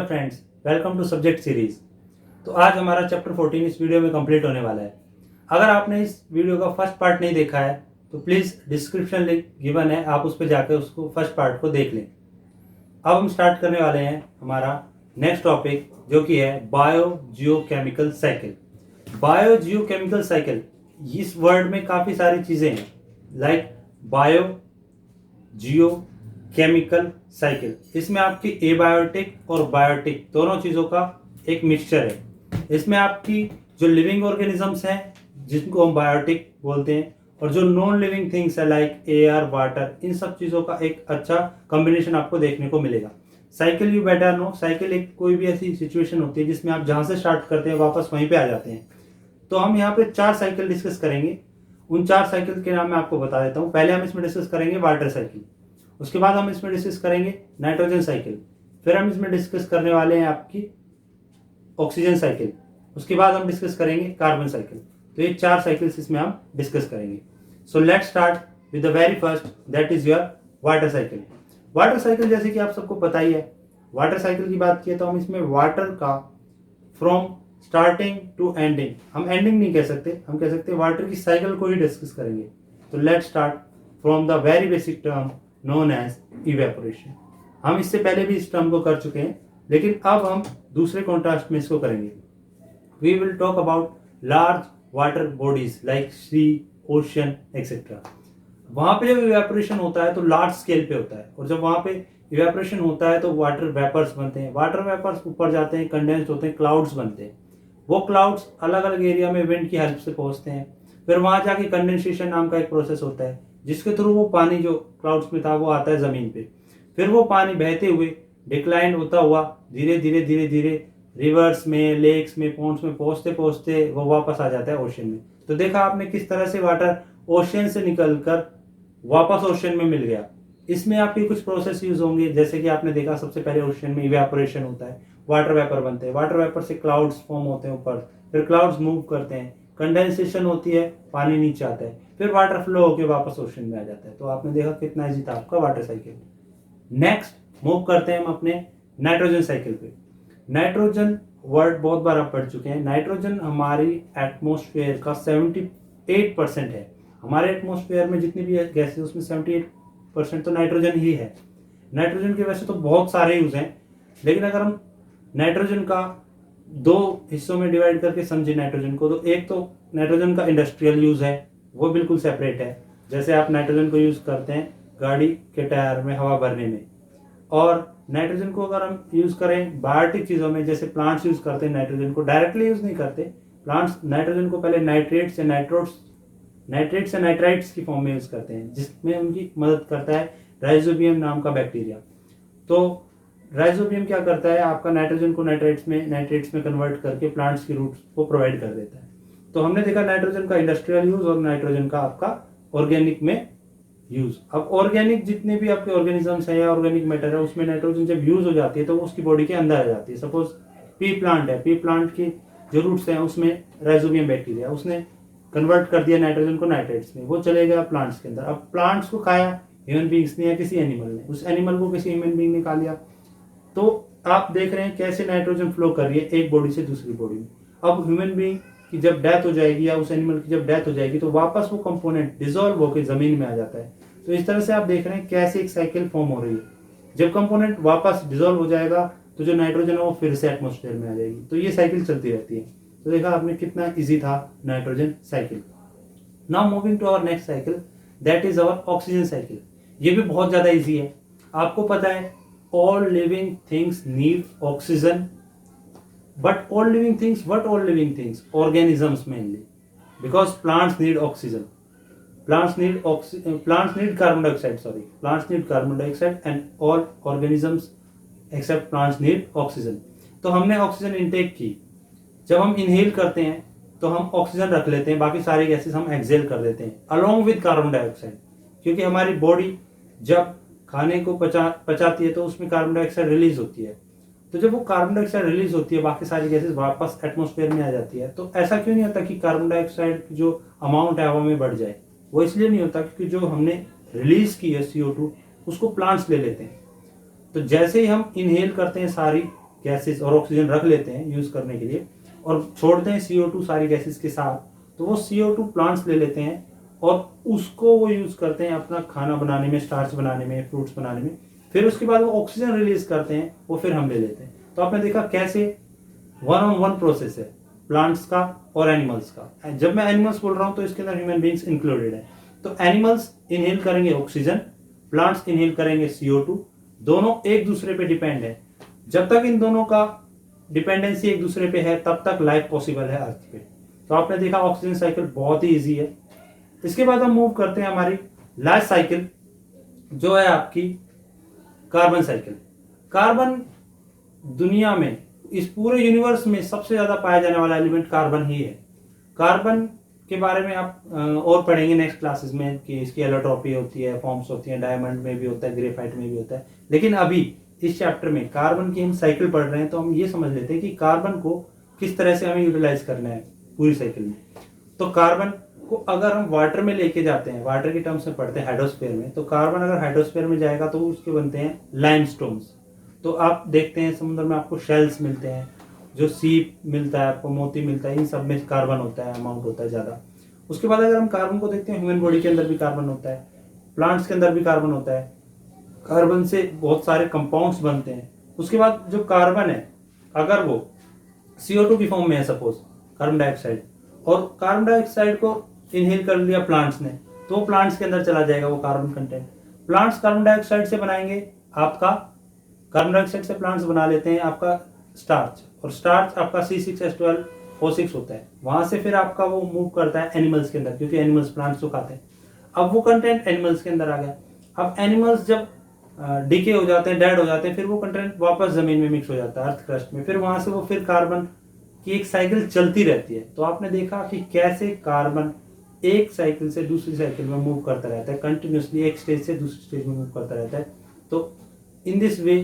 Hello friends, welcome to subject series. तो आज हमारा चैप्टर 14 इस वीडियो में कंप्लीट होने वाला है। अगर आपने इस वीडियो का फर्स्ट पार्ट नहीं देखा है तो प्लीज़ डिस्क्रिप्शन लिंक गिवन है, आप उस पर जाकर उसको फर्स्ट पार्ट को देख लें। अब हम स्टार्ट करने वाले हैं हमारा नेक्स्ट टॉपिक, जो कि है bio geochemical cycle. Bio geochemical cycle, इस वर्ड में काफ़ी सारी चीज़ें हैं, लाइक बायो जियो केमिकल साइकिल। इसमें आपकी एबायोटिक और बायोटिक दोनों चीज़ों का एक मिक्सचर है। इसमें आपकी जो लिविंग ऑर्गेनिजम्स हैं जिनको हम बायोटिक बोलते हैं, और जो नॉन लिविंग थिंग्स है लाइक एयर, वाटर, इन सब चीज़ों का एक अच्छा कॉम्बिनेशन आपको देखने को मिलेगा। Cycle you better know, cycle एक कोई भी ऐसी सिचुएशन होती है जिसमें आप जहाँ से स्टार्ट करते हैं वापस वहीं पे आ जाते हैं। तो हम यहाँ पे 4 साइकिल डिस्कस करेंगे। उन 4 साइकिल के नाम मैं आपको बता देता हूँ। पहले हम इसमें डिस्कस करेंगे वाटर साइकिल, उसके बाद हम इसमें डिस्कस करेंगे नाइट्रोजन साइकिल, फिर हम इसमें डिस्कस करने वाले हैं आपकी ऑक्सीजन साइकिल, उसके बाद हम डिस्कस करेंगे कार्बन साइकिल। तो ये 4 साइकिल्स इसमें हम डिस्कस करेंगे। So let's start with the very first, that is your water cycle. Water cycle जैसे कि आप सबको पता ही है, वाटर साइकिल की बात किए तो हम इसमें वाटर का फ्रॉम स्टार्टिंग टू एंडिंग, हम एंडिंग नहीं कह सकते, हम कह सकते हैं वाटर की साइकिल को ही डिस्कस करेंगे। तो let's start from the very basic term known as evaporation. हम इससे पहले भी इस टर्म को कर चुके हैं, लेकिन अब हम दूसरे कॉन्ट्रास्ट में इसको करेंगे। We will talk about large water bodies like sea, ocean etcetera. वहां पे जब इवेपोरेशन होता है तो लार्ज स्केल पे होता है, और जब वहां पे इवेपोरेशन होता है तो वाटर वेपर्स बनते हैं। वाटर वेपर्स ऊपर जाते हैं, कंडेंस्ड होते हैं, क्लाउड्स बनते हैं। वो क्लाउड्स अलग अलग एरिया में विंड की हेल्प से पहुंचते हैं। फिर वहां जाके कंडेंसेशन नाम का एक प्रोसेस होता है, जिसके थ्रू वो पानी जो क्लाउड्स में था वो आता है जमीन पे। फिर वो पानी बहते हुए डिक्लाइन होता हुआ धीरे धीरे धीरे धीरे रिवर्स में, लेक्स में, पॉन्ड्स में पहुंचते पहुंचते वो वापस आ जाता है ओशन में। तो देखा आपने किस तरह से वाटर ओशन से निकलकर वापस ओशन में मिल गया। इसमें आपके कुछ प्रोसेस यूज होंगे, जैसे कि आपने देखा सबसे पहले ओशन में इवेपोरेशन होता है, वाटर वेपर बनते हैं, वाटर वेपर से क्लाउड्स फॉर्म होते हैं ऊपर, फिर क्लाउड्स मूव करते हैं, कंडेंसेशन होती है, पानी नीचे आता है, फिर वाटर फ्लो होकर वापस ओशन में आ जाता है। तो आपने देखा कितना इजी था आपका वाटर साइकिल। नेक्स्ट मूव करते हैं हम अपने नाइट्रोजन साइकिल पे। नाइट्रोजन वर्ड बहुत बार आप पढ़ चुके हैं। नाइट्रोजन हमारी एटमॉस्फेयर का 78% है। हमारे एटमॉस्फेयर में जितनी भी गैसेस उसमें 78% तो नाइट्रोजन ही है। नाइट्रोजन के वैसे तो बहुत सारे यूज हैं, लेकिन अगर हम नाइट्रोजन का 2 हिस्सों में डिवाइड करके समझे नाइट्रोजन को, तो एक तो नाइट्रोजन का इंडस्ट्रियल यूज है, वो बिल्कुल सेपरेट है। जैसे आप नाइट्रोजन को यूज करते हैं गाड़ी के टायर में हवा भरने में, और नाइट्रोजन को अगर हम यूज करें बायोटिक चीजों में, जैसे प्लांट्स यूज करते हैं नाइट्रोजन को, डायरेक्टली यूज नहीं करते। प्लांट्स नाइट्रोजन को पहले नाइट्रेट्स या नाइट्राइट्स की फॉर्म में यूज करते हैं, जिसमें उनकी मदद करता है राइजोबियम नाम का बैक्टीरिया। तो राइजोबियम क्या करता है, आपका नाइट्रोजन को नाइट्रेट्स में कन्वर्ट करके प्लांट्स की रूट्स को प्रोवाइड कर देता है। तो हमने देखा नाइट्रोजन का इंडस्ट्रियल यूज और नाइट्रोजन का आपका ऑर्गेनिक में यूज। अब ऑर्गेनिक जितने भी आपके ऑर्गेनिजम्स हैं या ऑर्गेनिक मैटर है, उसमें नाइट्रोजन जब यूज हो जाती है तो उसकी बॉडी के अंदर आ जाती है। सपोज पी प्लांट है, पी प्लांट की जो रूट्स हैं उसमें राइजोबियम बैक्टीरिया, उसने कन्वर्ट कर दिया नाइट्रोजन को नाइट्रेट्स में, वो चले गया प्लांट्स के अंदर। अब प्लांट्स को खाया ह्यूमन बींग्स ने या किसी एनिमल ने, उस एनिमल को किसी ह्यूमन बींग ने खा लिया। तो आप देख रहे हैं कैसे नाइट्रोजन फ्लो कर रही है एक बॉडी से दूसरी बॉडी में। अब ह्यूमन बींग की जब डेथ हो जाएगी या उस एनिमल की जब डेथ हो जाएगी तो वापस वो कंपोनेंट डिसॉल्व होकर जमीन में आ जाता है। तो इस तरह से आप देख रहे हैं कैसे एक साइकिल फॉर्म हो रही है। जब कंपोनेंट वापस डिसॉल्व हो जाएगा तो जो नाइट्रोजन है वो फिर से एटमॉस्फेयर में आ जाएगी। तो ये साइकिल चलती रहती है। तो देखा आपने कितना इजी था nitrogen cycle. Now moving to our next cycle, that is our oxygen cycle. ये भी बहुत ज्यादा इजी है। आपको पता है all living things need oxygen, but all living things, what all living things? Organisms mainly, because plants need oxygen. Plants need carbon dioxide, sorry. Plants need carbon dioxide and all organisms except plants need oxygen. तो हमने oxygen intake की। जब हम inhale करते हैं तो हम oxygen रख लेते हैं, बाकी सारी गैसेस हम एक्सेल कर देते हैं अलोंग विद कार्बन डाइऑक्साइड, क्योंकि हमारी बॉडी जब खाने को पचाती है तो उसमें कार्बन डाइऑक्साइड रिलीज होती है। तो जब वो कार्बन डाइऑक्साइड रिलीज होती है बाकी सारी गैसेस वापस एटमॉस्फेयर में आ जाती है। तो ऐसा क्यों नहीं होता कि कार्बन डाइऑक्साइड की जो अमाउंट है हवा में बढ़ जाए, वो इसलिए नहीं होता क्योंकि जो हमने रिलीज की है CO2 उसको प्लांट्स ले लेते हैं। तो जैसे ही हम इनहेल करते हैं सारी गैसेस और ऑक्सीजन रख लेते हैं यूज़ करने के लिए और छोड़ते हैं CO2 सारी गैसेस के साथ, तो वो CO2 प्लांट्स ले लेते हैं और उसको वो यूज़ करते हैं अपना खाना बनाने में, स्टार्च बनाने में, फ्रूट्स बनाने में। फिर उसके बाद वो ऑक्सीजन रिलीज करते हैं, वो फिर हम ले लेते हैं। तो आपने देखा कैसे 1-on-1 प्रोसेस है प्लांट्स का और एनिमल्स का। जब मैं एनिमल्स बोल रहा हूँ तो इसके अंदर ह्यूमन बींग्स इंक्लूडेड है। तो एनिमल्स इनहेल करेंगे ऑक्सीजन, प्लांट्स इनहेल करेंगे CO2, दोनों एक दूसरे पे डिपेंड है। जब तक इन दोनों का डिपेंडेंसी एक दूसरे पे है तब तक लाइफ पॉसिबल है अर्थ पे। तो आपने देखा ऑक्सीजन साइकिल बहुत ही ईजी है। इसके बाद हम मूव करते हैं हमारी लास्ट साइकिल जो है आपकी कार्बन साइकिल। कार्बन दुनिया में, इस पूरे यूनिवर्स में सबसे ज्यादा पाया जाने वाला एलिमेंट कार्बन ही है। कार्बन के बारे में आप और पढ़ेंगे नेक्स्ट क्लासेस में कि इसकी एलोट्रॉपी होती है, फॉर्म्स होती हैं, डायमंड में भी होता है, ग्रेफाइट में भी होता है। लेकिन अभी इस चैप्टर में कार्बन की हम साइकिल पढ़ रहे हैं तो हम ये समझ लेते हैं कि कार्बन को किस तरह से हमें यूटिलाइज करना है पूरी साइकिल में। तो कार्बन को अगर हम वाटर में लेके जाते हैं, वाटर के टर्म्स में पढ़ते हैं हाइड्रोस्फीयर में, तो कार्बन अगर हाइड्रोस्फीयर में जाएगा तो उसके बनते हैं लाइमस्टोन्स। तो आप देखते हैं समुद्र में आपको शेल्स मिलते हैं, जो सीप मिलता है आपको, मोती मिलता है, इन सब में कार्बन होता है, अमाउंट होता है ज़्यादा। उसके बाद अगर हम कार्बन को देखते हैं, ह्यूमन बॉडी के अंदर भी कार्बन होता है, प्लांट्स के अंदर भी कार्बन होता है, कार्बन से बहुत सारे कंपाउंड्स बनते हैं। उसके बाद जो कार्बन है अगर वो CO2 की फॉर्म में है, सपोज कार्बन डाइऑक्साइड, और कार्बन डाइऑक्साइड को इनहेल कर लिया प्लांट्स ने, तो प्लांट्स के अंदर चला जाएगा वो carbon content. Plants carbon dioxide से बनाएंगे आपका, कार्बन डाइऑक्साइड से प्लांट्स बना लेते हैं आपका स्टार्च, और स्टार्च आपका C6H12O6 होता है। वहां से फिर आपका वो मूव करता है एनिमल्स के अंदर, क्योंकि एनिमल्स प्लांट्स को खाते हैं। अब वो कंटेंट एनिमल्स के अंदर आ गया। अब एनिमल्स जब डीके हो जाते हैं, डेड हो जाते हैं, फिर वो कंटेंट वापस जमीन में मिक्स हो जाता है अर्थ क्रस्ट में। फिर वहां से वो फिर कार्बन की एक साइकिल चलती रहती है। तो आपने देखा कि कैसे कार्बन एक साइकिल से दूसरी साइकिल में मूव करता रहता है कंटिन्यूसली, एक स्टेज से दूसरी स्टेज में मूव करता रहता है। तो in this way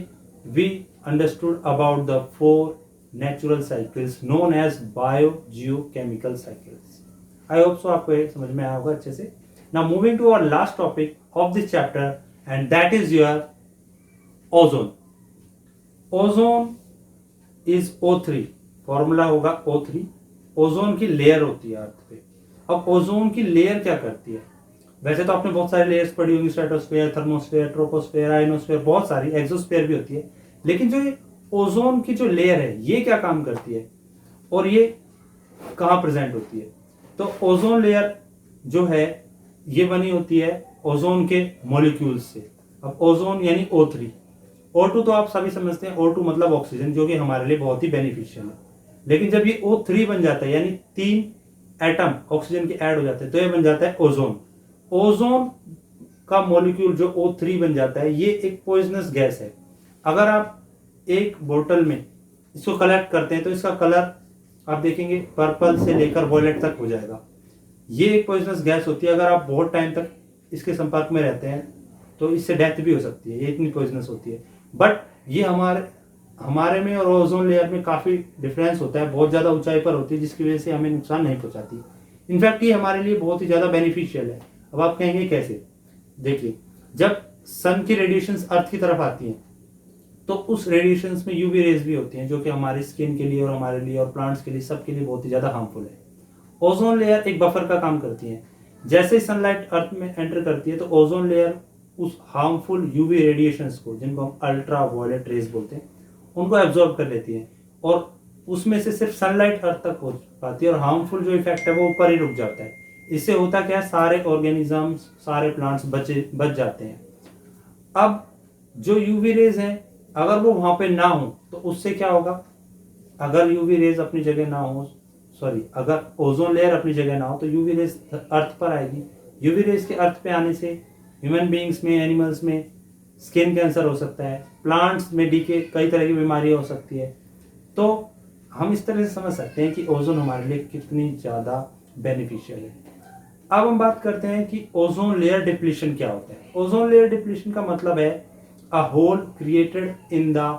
we understood about the 4 natural cycles known as biogeochemical cycles. I hope so आपको ये समझ में आया होगा अच्छे से। Now moving to our last topic of this chapter, and that is your ozone. Ozone is O3, formula होगा O3। Ozone की लेयर होती है अर्थ पे। अब ओजोन की लेयर क्या करती है? वैसे तो आपने बहुत सारी लेयर्स पढ़ी होंगी, स्ट्रेटोस्फेयर, थर्मोस्फेयर, ट्रोपोस्फेयर, आयनोस्फेयर, बहुत सारी, एक्सोस्फेयर भी होती है। लेकिन जो ओजोन की जो लेयर है ये क्या काम करती है और ये कहाँ प्रेजेंट होती है? तो ओजोन लेयर जो है ये बनी होती है ओजोन के मॉलिक्यूल्स से। अब ओजोन यानी O3, O2 तो आप सभी समझते हैं, O2 मतलब ऑक्सीजन, जो कि हमारे लिए बहुत ही बेनिफिशियल है। लेकिन जब ये O3 बन जाता है, यानी 3 एटम ऑक्सीजन के ऐड हो जाते हैं, तो ये बन जाता है ओजोन। ओजोन का मॉलिक्यूल जो O3 बन जाता है, ये एक पॉइजनस गैस है। अगर आप एक बोतल में इसको कलेक्ट करते हैं तो इसका कलर आप देखेंगे पर्पल से लेकर वॉयलेट तक हो जाएगा। ये एक पॉइजनस गैस होती है। अगर आप बहुत टाइम तक इसके संपर्क में रहते हैं तो इससे डेथ भी हो सकती है, ये इतनी पॉइजनस होती है। बट ये हमारे में और ओजोन लेयर में काफ़ी डिफरेंस होता है, बहुत ज़्यादा ऊंचाई पर होती है, जिसकी वजह से हमें नुकसान नहीं पहुंचाती। इनफैक्ट ये हमारे लिए बहुत ही ज़्यादा बेनिफिशियल है। अब आप कहेंगे कैसे? देखिए, जब सन की रेडिएशंस अर्थ की तरफ आती हैं तो उस रेडिएशंस में यूवी रेज भी होती हैं, जो कि हमारी स्किन के लिए और हमारे लिए और प्लांट्स के लिए, सबके लिए बहुत ही ज़्यादा हार्मफुल है। ओजोन लेयर एक बफर का काम करती है। जैसे ही सनलाइट अर्थ में एंटर करती है तो ओजोन लेयर उस हार्मफुल यूवी रेडिएशंस को, जिनको हम अल्ट्रा वायलेट रेज बोलते हैं, उनको एब्जॉर्ब कर लेती है और उसमें से सिर्फ सनलाइट अर्थ तक पहुंच पाती है और हार्मफुल जो इफेक्ट है वो ऊपर ही रुक जाता है। इससे होता क्या है, सारे ऑर्गेनिजम्स, सारे प्लांट्स बच जाते हैं। अब जो यूवी रेज हैं अगर वो वहां पे ना हो तो उससे क्या होगा? अगर यूवी रेज अपनी जगह ना हो, अगर ओजोन लेयर अपनी जगह ना हो तो यूवी रेज अर्थ पर आएगी। यूवी रेज के अर्थ पे आने से ह्यूमन बींग्स में, एनिमल्स में स्किन कैंसर हो सकता है, प्लांट्स में डीके, कई तरह की बीमारियां हो सकती है। तो हम इस तरह से समझ सकते हैं कि ओजोन हमारे लिए कितनी ज़्यादा बेनिफिशियल है। अब हम बात करते हैं कि ओजोन लेयर डिप्लीशन क्या होता है। ओजोन लेयर डिप्लीशन का मतलब है a hole created in the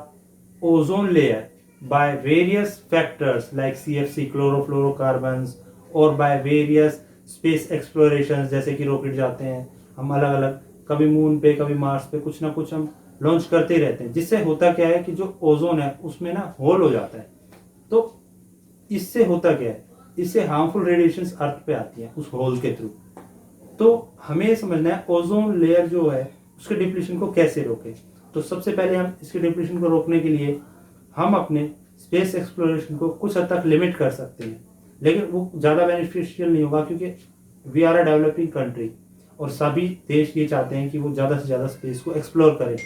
ozone layer by various factors like CFC, chlorofluorocarbons, और by various space explorations, जैसे कि रॉकेट जाते हैं हम अलग अलग, कभी मून पे, कभी मार्स पे, कुछ ना कुछ हम लॉन्च करते ही रहते हैं, जिससे होता क्या है कि जो ओजोन है उसमें ना होल हो जाता है। तो इससे होता क्या है, इससे हार्मफुल रेडिएशंस अर्थ पे आती हैं उस होल के थ्रू। तो हमें ये समझना है ओजोन लेयर जो है उसके डिप्लीशन को कैसे रोकें। तो सबसे पहले हम इसके डिप्लीशन को रोकने के लिए हम अपने स्पेस एक्सप्लोरेशन को कुछ हद तक लिमिट कर सकते हैं, लेकिन वो ज़्यादा बेनिफिशियल नहीं होगा, क्योंकि we are a developing country और सभी देश ये चाहते हैं कि वो ज़्यादा से ज़्यादा स्पेस को एक्सप्लोर करें।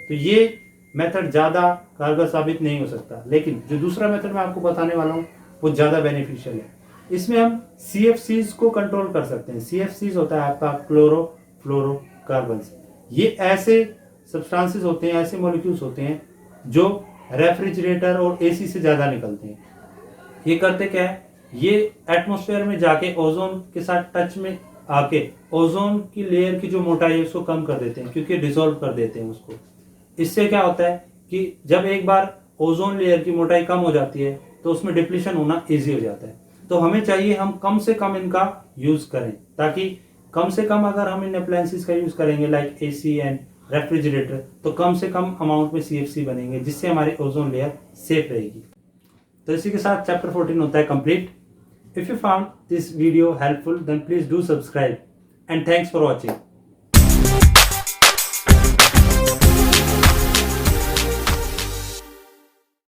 तो ये मेथड ज़्यादा कारगर साबित नहीं हो सकता, लेकिन जो दूसरा मेथड मैं आपको बताने वाला हूँ वो ज़्यादा बेनिफिशियल है। इसमें हम CFCs को कंट्रोल कर सकते हैं। CFCs होता है आपका क्लोरोफ्लोरोकार्बन्स। ये ऐसे सब्सटेंसेस होते हैं, ऐसे मॉलिक्यूल्स होते हैं जो रेफ्रिजरेटर और AC से ज़्यादा निकलते हैं। ये करते क्या है, ये एटमॉस्फेयर में जाके ओजोन के साथ टच में आके ओजोन की लेयर की जो मोटाई है उसको कम कर देते हैं, क्योंकि डिसॉल्व कर देते हैं उसको। इससे क्या होता है कि जब एक बार ओजोन लेयर की मोटाई कम हो जाती है तो उसमें डिप्लीशन होना ईजी हो जाता है। तो हमें चाहिए हम कम से कम इनका यूज करें, ताकि कम से कम अगर हम इन अप्लायंसेस का यूज करेंगे लाइक AC एंड रेफ्रिजरेटर, तो कम से कम अमाउंट में CFC बनेंगे, जिससे हमारी ओजोन लेयर सेफ रहेगी। तो इसी के साथ चैप्टर 14 होता है complete. If you found this video helpful then please do subscribe and thanks for watching.